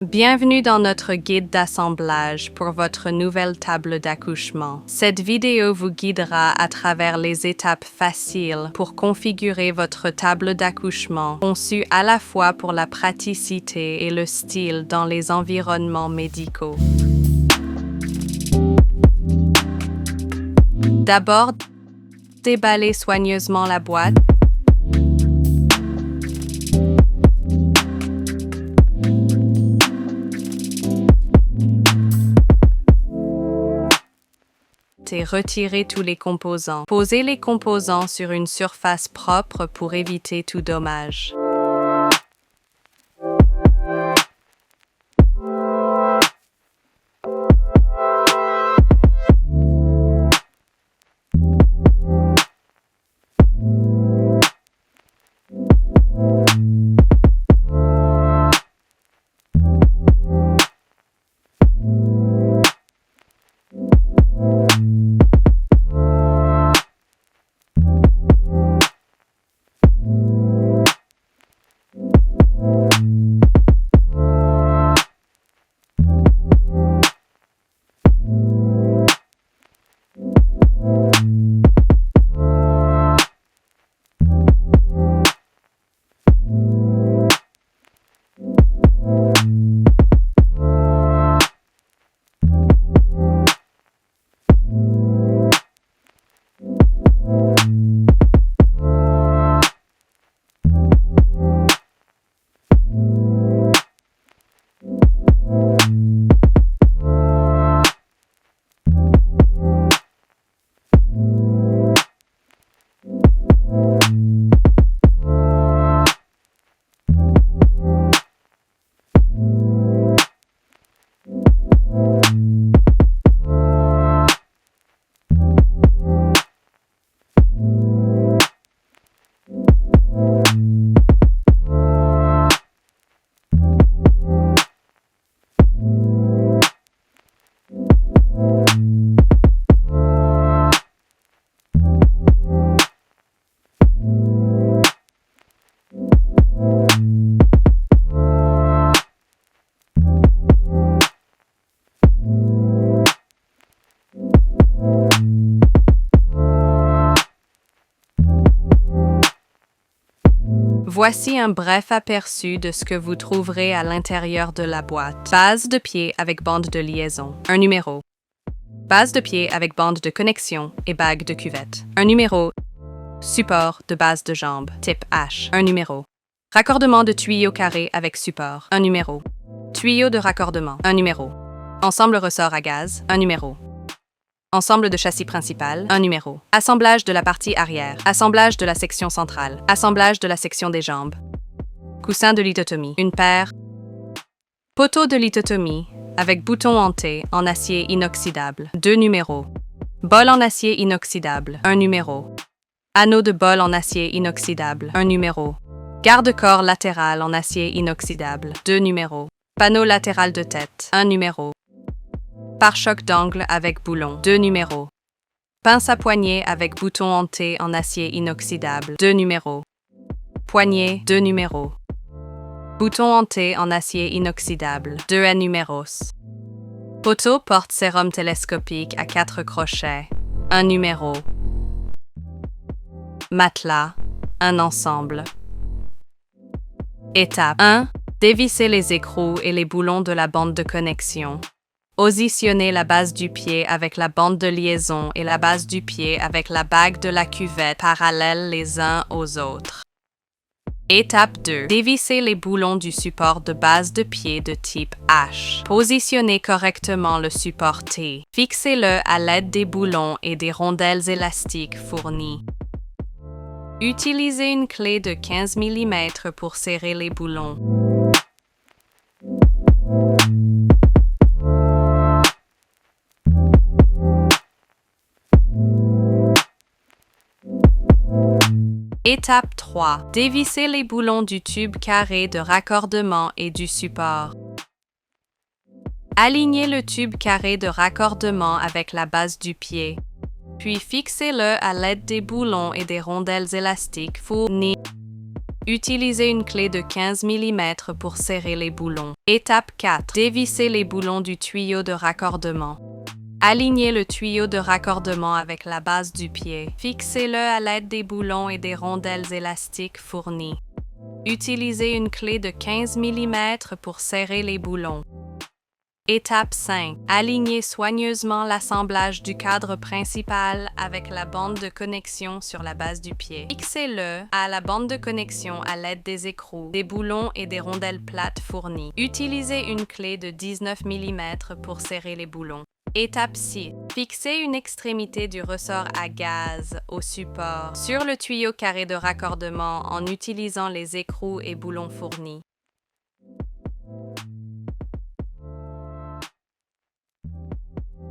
Bienvenue dans notre guide d'assemblage pour votre nouvelle table d'accouchement. Cette vidéo vous guidera à travers les étapes faciles pour configurer votre table d'accouchement, conçue à la fois pour la praticité et le style dans les environnements médicaux. D'abord, déballez soigneusement la boîte. Et retirez tous les composants. Posez les composants sur une surface propre pour éviter tout dommage. Voici un bref aperçu de ce que vous trouverez à l'intérieur de la boîte. Base de pied avec bande de liaison. Un numéro. Base de pied avec bande de connexion et bague de cuvette. Un numéro. Support de base de jambe. Type H. Un numéro. Raccordement de tuyau carré avec support. Un numéro. Tuyau de raccordement. Un numéro. Ensemble ressort à gaz. Un numéro. Ensemble de châssis principal, un numéro. Assemblage de la partie arrière. Assemblage de la section centrale. Assemblage de la section des jambes. Coussin de lithotomie. Une paire. Poteau de lithotomie avec bouton hanté en acier inoxydable. 2 numéros. Bol en acier inoxydable. 1 numéro. Anneau de bol en acier inoxydable. 1 numéro. Garde-corps latéral en acier inoxydable. 2 numéros. Panneau latéral de tête. 1 numéro. Pare-choc d'angle avec boulon, 2 numéros. Pince à poignée avec bouton hanté en acier inoxydable, 2 numéros. Poignée, 2 numéros. Bouton hanté en acier inoxydable, 2 numéros. Poteau porte-sérum télescopique à 4 crochets, 1 numéro. Matelas, un ensemble. Étape 1. Dévissez les écrous et les boulons de la bande de connexion. Positionnez la base du pied avec la bande de liaison et la base du pied avec la bague de la cuvette parallèles les uns aux autres. Étape 2. Dévissez les boulons du support de base de pied de type H. Positionnez correctement le support T. Fixez-le à l'aide des boulons et des rondelles élastiques fournies. Utilisez une clé de 15 mm pour serrer les boulons. Étape 3. Dévissez les boulons du tube carré de raccordement et du support. Alignez le tube carré de raccordement avec la base du pied. Puis fixez-le à l'aide des boulons et des rondelles élastiques fournies. Utilisez une clé de 15 mm pour serrer les boulons. Étape 4. Dévissez les boulons du tuyau de raccordement. Alignez le tuyau de raccordement avec la base du pied. Fixez-le à l'aide des boulons et des rondelles élastiques fournies. Utilisez une clé de 15 mm pour serrer les boulons. Étape 5. Alignez soigneusement l'assemblage du cadre principal avec la bande de connexion sur la base du pied. Fixez-le à la bande de connexion à l'aide des écrous, des boulons et des rondelles plates fournies. Utilisez une clé de 19 mm pour serrer les boulons. Étape 6. Fixez une extrémité du ressort à gaz au support sur le tuyau carré de raccordement en utilisant les écrous et boulons fournis.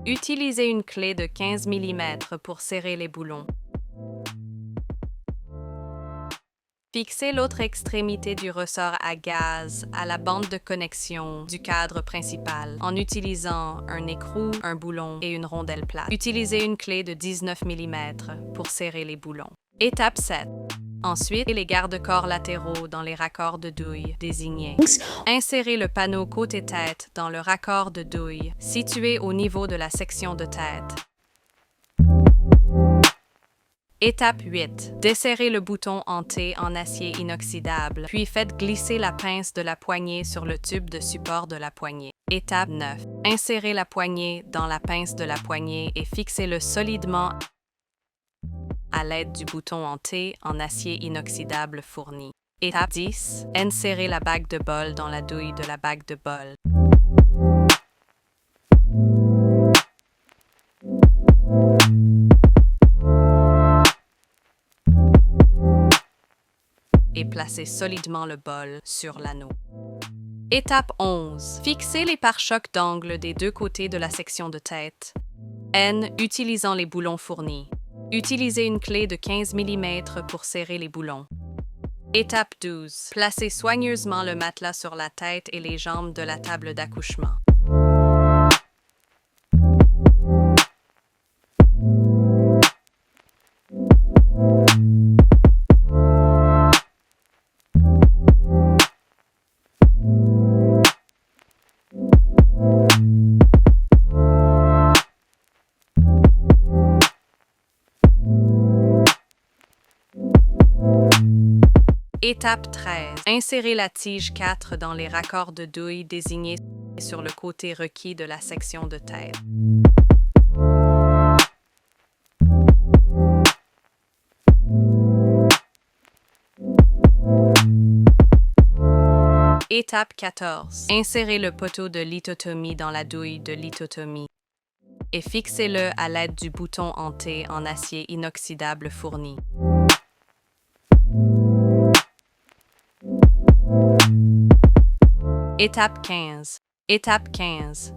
Utilisez une clé de 15 mm pour serrer les boulons. Fixez l'autre extrémité du ressort à gaz à la bande de connexion du cadre principal en utilisant un écrou, un boulon et une rondelle plate. Utilisez une clé de 19 mm pour serrer les boulons. Étape 7. Ensuite, les garde-corps latéraux dans les raccords de douille désignés. Insérez le panneau côté tête dans le raccord de douille situé au niveau de la section de tête. Étape 8. Desserrez le bouton en T en acier inoxydable, puis faites glisser la pince de la poignée sur le tube de support de la poignée. Étape 9. Insérez la poignée dans la pince de la poignée et fixez-le solidement à l'aide du bouton en T en acier inoxydable fourni. Étape 10. Insérez la bague de bol dans la douille de la bague de bol. Et placez solidement le bol sur l'anneau. Étape 11. Fixez les pare-chocs d'angle des deux côtés de la section de tête. N. Utilisant les boulons fournis. Utilisez une clé de 15 mm pour serrer les boulons. Étape 12. Placez soigneusement le matelas sur la tête et les jambes de la table d'accouchement. Étape 13. Insérez la tige 4 dans les raccords de douille désignés sur le côté requis de la section de tête. Étape 14. Insérez le poteau de lithotomie dans la douille de lithotomie et fixez-le à l'aide du bouton en T en acier inoxydable fourni. Étape 15. Étape 15.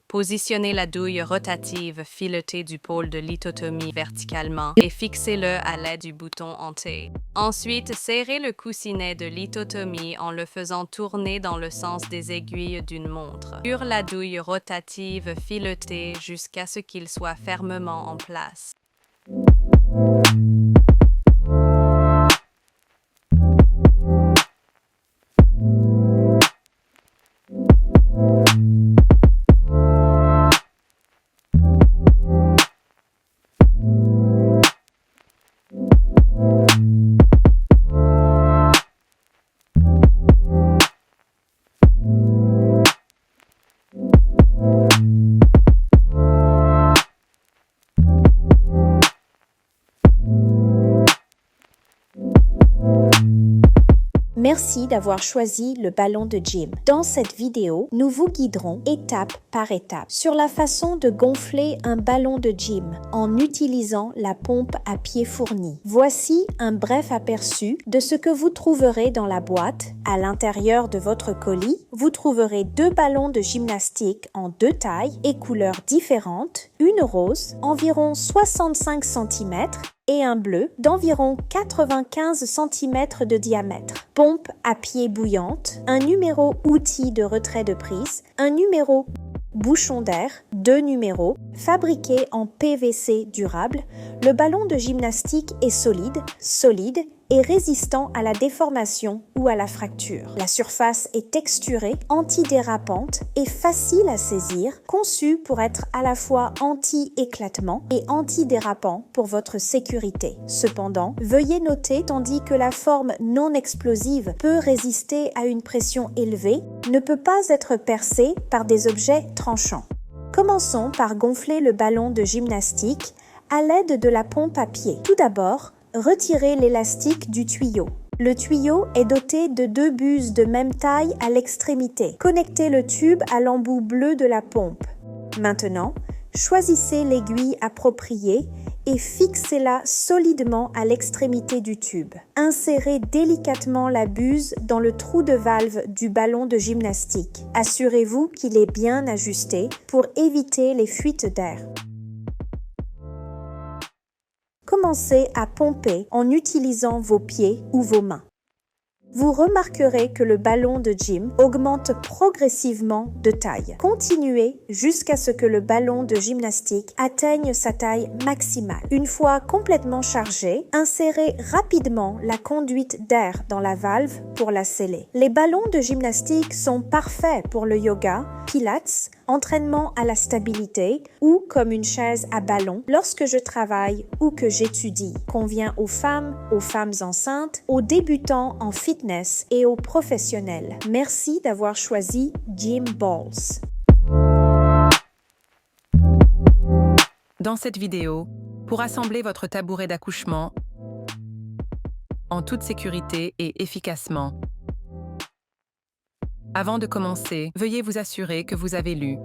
Positionnez la douille rotative filetée du pôle de lithotomie verticalement et fixez-le à l'aide du bouton en T. Ensuite, serrez le coussinet de lithotomie en le faisant tourner dans le sens des aiguilles d'une montre sur la douille rotative filetée jusqu'à ce qu'il soit fermement en place. Merci d'avoir choisi le ballon de gym. Dans cette vidéo, nous vous guiderons étape par étape sur la façon de gonfler un ballon de gym en utilisant la pompe à pied fournie. Voici un bref aperçu de ce que vous trouverez dans la boîte. À l'intérieur de votre colis, vous trouverez 2 ballons de gymnastique en 2 tailles et couleurs différentes, une rose, environ 65 cm, et un bleu d'environ 95 cm de diamètre. Pompe à pied bouillante, un numéro outil de retrait de prise, un numéro bouchon d'air, 2 numéros, fabriqué en PVC durable. Le ballon de gymnastique est solide et résistant à la déformation ou à la fracture. La surface est texturée, antidérapante et facile à saisir, conçue pour être à la fois anti-éclatement et antidérapant pour votre sécurité. Cependant, veuillez noter tandis que la forme non explosive peut résister à une pression élevée, ne peut pas être percée par des objets tranchants. Commençons par gonfler le ballon de gymnastique à l'aide de la pompe à pied. Tout d'abord, retirez l'élastique du tuyau. Le tuyau est doté de 2 buses de même taille à l'extrémité. Connectez le tube à l'embout bleu de la pompe. Maintenant, choisissez l'aiguille appropriée et fixez-la solidement à l'extrémité du tube. Insérez délicatement la buse dans le trou de valve du ballon de gymnastique. Assurez-vous qu'il est bien ajusté pour éviter les fuites d'air. Commencez à pomper en utilisant vos pieds ou vos mains. Vous remarquerez que le ballon de gym augmente progressivement de taille. Continuez jusqu'à ce que le ballon de gymnastique atteigne sa taille maximale. Une fois complètement chargé, insérez rapidement la conduite d'air dans la valve pour la sceller. Les ballons de gymnastique sont parfaits pour le yoga, pilates, entraînement à la stabilité ou comme une chaise à ballon lorsque je travaille ou que j'étudie. Convient aux femmes enceintes, aux débutants en fitness et aux professionnels. Merci d'avoir choisi Gym Balls. Dans cette vidéo, pour assembler votre tabouret d'accouchement en toute sécurité et efficacement. Avant de commencer, veuillez vous assurer que vous avez lu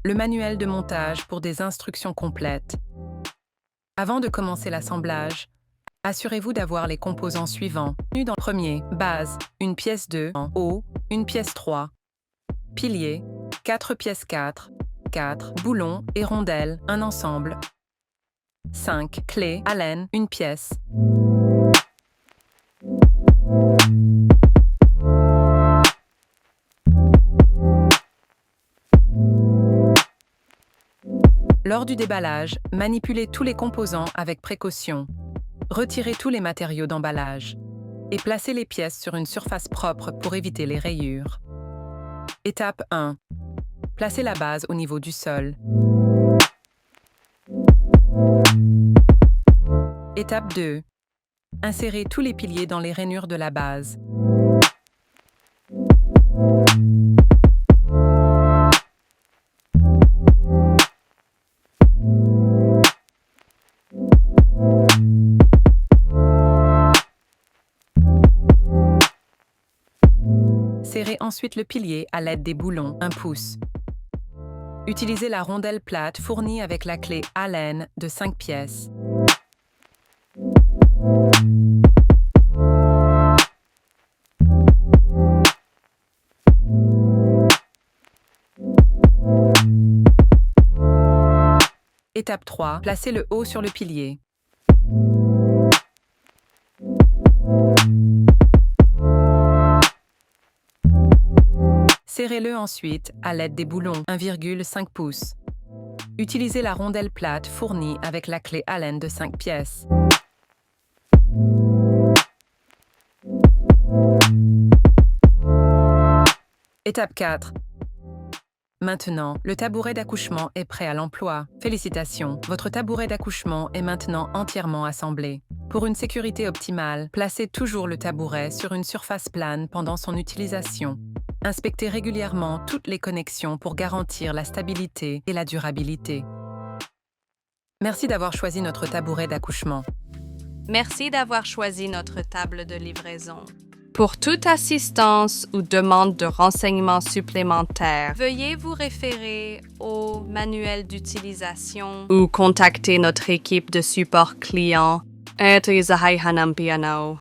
le manuel de montage pour des instructions complètes. Avant de commencer l'assemblage, assurez-vous d'avoir les composants suivants. Dans le premier, base, une pièce 2, en haut, une pièce 3, pilier, 4 pièces 4, boulons et rondelles, un ensemble, 5 clés, Allen, une pièce. Lors du déballage, manipulez tous les composants avec précaution. Retirez tous les matériaux d'emballage et placez les pièces sur une surface propre pour éviter les rayures. Étape 1. Placez la base au niveau du sol. Étape 2. Insérez tous les piliers dans les rainures de la base. Serrez ensuite le pilier à l'aide des boulons, 1 pouce. Utilisez la rondelle plate fournie avec la clé Allen de 5 pièces. Étape 3. Placez le haut sur le pilier. Serrez-le ensuite à l'aide des boulons 1,5 pouces. Utilisez la rondelle plate fournie avec la clé Allen de 5 pièces. Étape 4. Maintenant, le tabouret d'accouchement est prêt à l'emploi. Félicitations, votre tabouret d'accouchement est maintenant entièrement assemblé. Pour une sécurité optimale, placez toujours le tabouret sur une surface plane pendant son utilisation. Inspectez régulièrement toutes les connexions pour garantir la stabilité et la durabilité. Merci d'avoir choisi notre tabouret d'accouchement. Merci d'avoir choisi notre table de livraison. Pour toute assistance ou demande de renseignements supplémentaires, veuillez vous référer au manuel d'utilisation ou contacter notre équipe de support client.